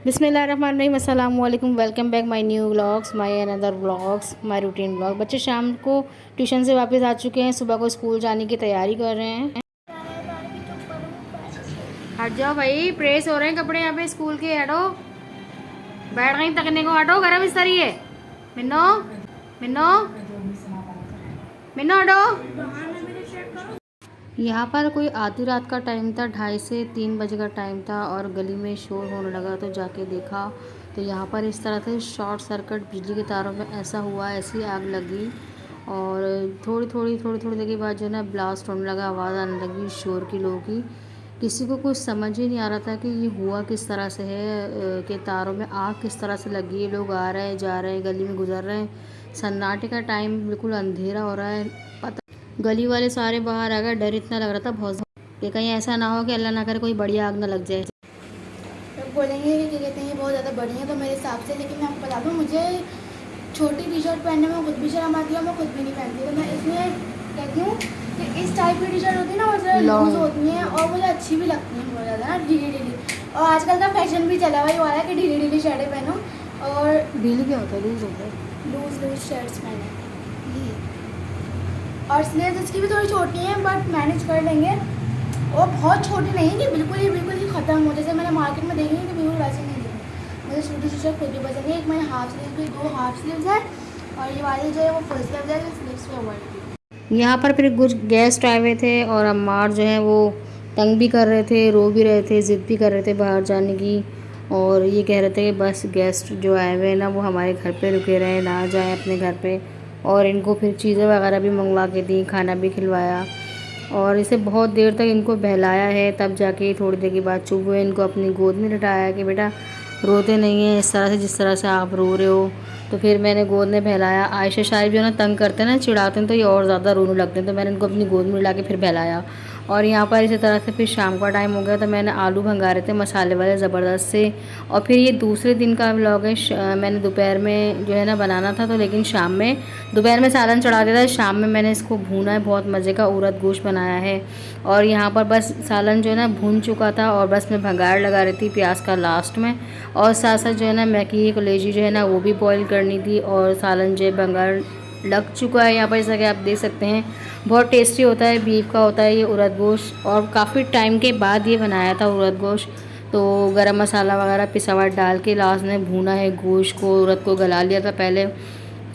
बिस्मिल्लाहिर्रहमानिर्रहीम, अस्सलाम वालेकुम। Welcome back my new vlogs, my another vlogs, my routine vlog. बच्चे शाम को ट्यूशन से वापस आ चुके हैं, सुबह को स्कूल जाने की तैयारी कर रहे हैं। हट जाओ भाई, प्रेस हो रहे हैं कपड़े यहाँ पे स्कूल के। हटो, बैठ गई तकने को। हटो, गरम इस तरह है। मिन्नो मिन्नो मिन्नो हटो। यहाँ पर कोई आधी रात का टाइम था, 2:30 से 3 बजे का टाइम था और गली में शोर होने लगा। तो जाके देखा तो यहाँ पर इस तरह से शॉर्ट सर्किट बिजली के तारों में ऐसा हुआ, ऐसी आग लगी। और थोड़ी देर के बाद जो है ना ब्लास्ट होने लगा, आवाज़ आने लगी शोर की, लोगों की। किसी को कुछ समझ ही नहीं आ रहा था कि ये हुआ किस तरह से है, कि तारों में आग किस तरह से लगी है। लोग आ रहे हैं, जा रहे हैं, गली में गुजर रहे हैं। सन्नाटे का टाइम, बिल्कुल अंधेरा हो रहा है। गली वाले सारे बाहर आ गए। डर इतना लग रहा था बहुत कि कहीं ऐसा ना हो कि अल्लाह ना करे कोई बड़ी आग ना लग जाए। तो बोलेंगे कि क्या कहते हैं ये बहुत ज़्यादा बड़ी है तो मेरे हिसाब से, लेकिन मैं आपको बता दूँ, मुझे छोटी टी शर्ट पहनने में खुद भी शर्म आती है और मैं खुद भी नहीं पहनती। तो मैं इसलिए कहती हूँ कि इस टाइप की टी शर्ट होती है ना, वो ज़रा लूज़ होती हैं और मुझे अच्छी भी लगती हैं बहुत ज़्यादा ना, ढीली ढीली। और आजकल का फैशन भी चला हुआ है कि ढीली ढीली शर्टें पहनो। और ढीली क्या होता है? लूज होता है। लूज़ शर्ट्स पहने। और स्लीव्स इसकी भी थोड़ी छोटी हैं बट मैनेज कर लेंगे। और बहुत छोटी नहीं है कि बिल्कुल ही ख़त्म हो, जैसे मैंने मार्केट में देखी है कि बिल्कुल वैसे नहीं है। मुझे छोटी टी शर्ट खुद भी पसंद है। एक मैंने हाफ स्लीव भी, 2 हाफ स्लीव्स है और ये वाली जो है वो फुल स्लीव्स है, जो स्लीव्स पे अवॉइड की। यहाँ पर फिर कुछ गेस्ट आए हुए थे और अम्मार जो है वो तंग भी कर रहे थे, रो भी रहे थे, ज़िद भी कर रहे थे बाहर जाने की। और ये कह रहे थे कि बस गेस्ट जो आए हुए हैं ना वो हमारे घर पे रुके रहें, ना जाएं अपने घर पे। और इनको फिर चीज़ें वगैरह भी मंगवा के दी, खाना भी खिलवाया और इसे बहुत देर तक इनको बहलाया है। तब जाके थोड़ी देर के बाद चुप हुए, इनको अपनी गोद में लिटाया कि बेटा रोते नहीं हैं इस तरह से जिस तरह से आप रो रहे हो। तो फिर मैंने गोद में बहलाया। आयशा शारिब जो है ना तंग करते हैं ना, चिढ़ाते हैं, तो ये और ज़्यादा रोने लगते हैं। तो मैंने इनको अपनी गोद में ला के फिर बहलाया। और यहाँ पर इसी तरह से फिर शाम का टाइम हो गया तो मैंने आलू भंगारे थे मसाले वाले ज़बरदस्त से। और फिर ये दूसरे दिन का व्लॉग है। मैंने दोपहर में जो है ना बनाना था, तो लेकिन शाम में, दोपहर में सालन चढ़ा दिया था, शाम में मैंने इसको भूना है। बहुत मज़े का उड़द गोश्त बनाया है। और यहाँ पर बस सालन जो है ना भून चुका था और बस मैं भंगार लगा रही थी प्याज का लास्ट में। और साथ साथ जो है ना मैकी की कलेजी जो है ना वो भी बॉईल करनी थी। और सालन जो है भंगार लग चुका है यहाँ पर, जैसा कि आप देख सकते हैं। बहुत टेस्टी होता है, बीफ का होता है ये उड़द गोश्त। और काफ़ी टाइम के बाद ये बनाया था उड़द गोश्त। तो गरम मसाला वगैरह पिसा हुआ डाल के लास्ट में भूना है गोश्त को, उड़द को गला लिया था पहले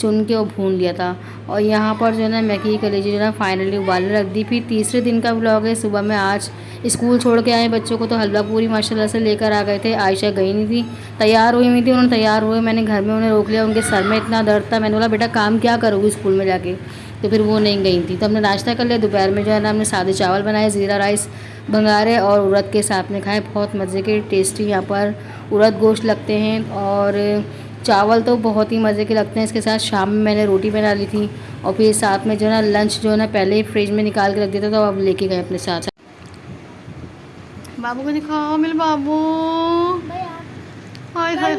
चुन के और भून लिया था। और यहाँ पर जो है ना मैगी की कलेजी जो है ना फाइनली उबालने रख दी। फिर तीसरे दिन का व्लॉग है। सुबह में आज स्कूल छोड़ के आए बच्चों को, तो हलवा पूरी माशाल्लाह से लेकर आ गए थे। आयशा गई नहीं थी, तैयार हुई हुई थी, उन्होंने तैयार हुए, मैंने घर में उन्हें रोक लिया। उनके सर में इतना दर्द था, मैंने बोला बेटा काम क्या करोगी स्कूल में जाके। तो फिर वो नहीं गई थी। तो हमने नाश्ता कर लिया। दोपहर में जो है ना हमने सादे चावल बनाए, ज़ीरा राइस, भंगारे और उड़द के साथ में खाए। बहुत मज़े के टेस्टी यहाँ पर उड़द गोश्त लगते हैं। और चावल तो बहुत ही मज़े के लगते हैं इसके साथ। शाम में मैंने रोटी बना ली थी और फिर साथ में जो है ना लंच जो है ना पहले ही फ्रिज में निकाल के रख दिया था, तो अब लेके गए अपने साथ। बाबू को दिखाओ, मेरे बाबू। हाय हाय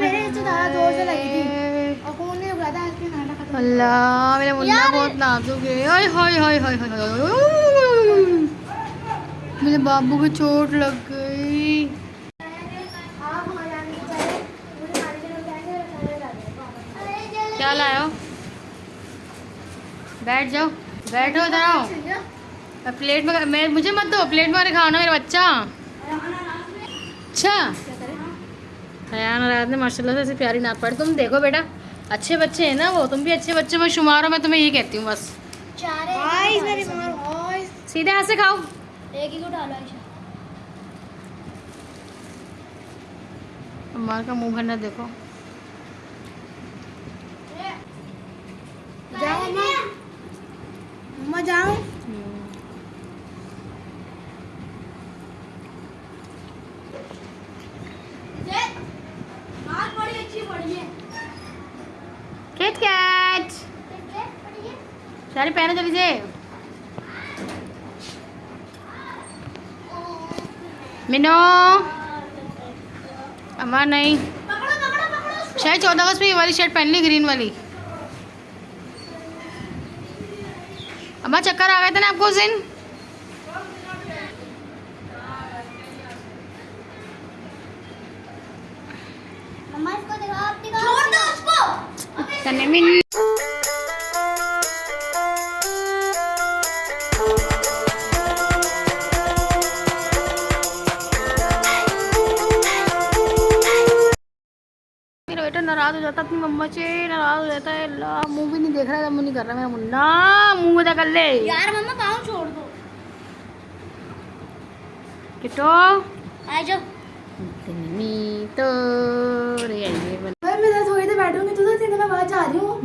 अल्लाह, मेरा मुन्ना बहुत नाजुक है। हाय हाय हाय हाय हाय, मेरे बाबू को चोट लग गई। क्या लाए हो? बैठ जाओ, बैठो, इधर आओ। प्लेट में मैं, मुझे मत दो, प्लेट में खाओ ना मेरा बच्चा। अच्छा, हयान रात ने माशाल्लाह से ऐसी प्यारी नाक पड़ी। तुम देखो बेटा, अच्छे बच्चे हैं ना वो, तुम भी अच्छे बच्चे में शुमार हो। मैं तुम्हें यही कहती हूँ बस। सीधे हाथ से खाओ। एक ही को डालो आयशा। अम्मार का मुंह भरना देखो। जाओ मम्मा जाओ। किट कैट सारी पहने चली जे। मिनो, अम्मा नहीं, शायद 14 अगस्त पे ये वाली शर्ट पहन ली, ग्रीन वाली। अम्मा चक्कर आ गए थे ना आपको उस दिन? छोड़ दो उसको। तन्वीन मेरा बेटा नाराज हो जाता अपनी मम्मा से, नाराज हो जाता है। ला मुंह भी नहीं देख रहा है, मुंह नहीं कर रहा मेरा मुन्ना, मुंह में कर ले यार मम्मा पाँव छोड़ दो। किटो आ जाओ। तो रे मैं थोड़ी देर बैठूंगी तो मैं बाहर जा रही हूँ।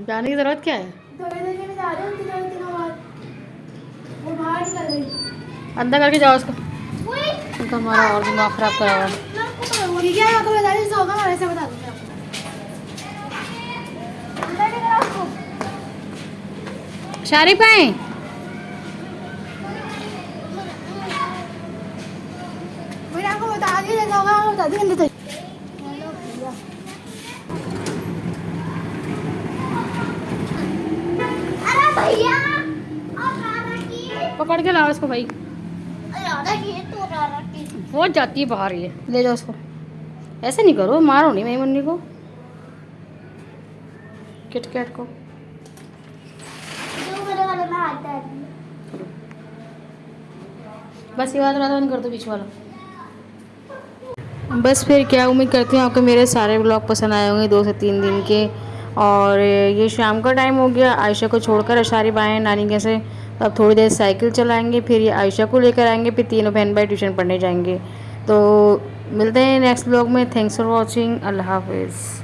जाने की जरूरत क्या है? थोड़ी देर के लिए जा रही हूँ, दिनों बाद वो बाहर निकल गई। अंदर करके जाओ उसको, तो हमारा और दिमाग खराब करा हुआ है। ठीक है आपको बता दें, होगा मैं वैसे बता दूँगी आपको। अंदर निकल उसको। शारी पाए मैंने आपको बता दिया, जैसा होगा मैं बता दूँगी। अंदर अरे भैया पकड़ के लाओ उसको भाई, तो बहुत जाती है बाहर ये, ले जाओ उसको। ऐसे नहीं करो, मारो नहीं मेरी मुन्नी को, किटकैट को। जो मेरे वाले में आता है। बस ये बात बंद कर दो बीच वाला। बस फिर क्या, उम्मीद करती हूँ आपको मेरे सारे ब्लॉग पसंद आए होंगे 2 से 3 दिन के। और ये शाम का टाइम हो गया, आयशा को छोड़कर अशारिब आए हैं नानी के से, तो अब थोड़ी देर साइकिल चलाएंगे, फिर ये आयशा को लेकर आएंगे, फिर तीनों बहन भाई ट्यूशन पढ़ने जाएंगे। तो मिलते हैं नेक्स्ट ब्लॉग में। Thanks for watching. अल्लाह हाफिज़।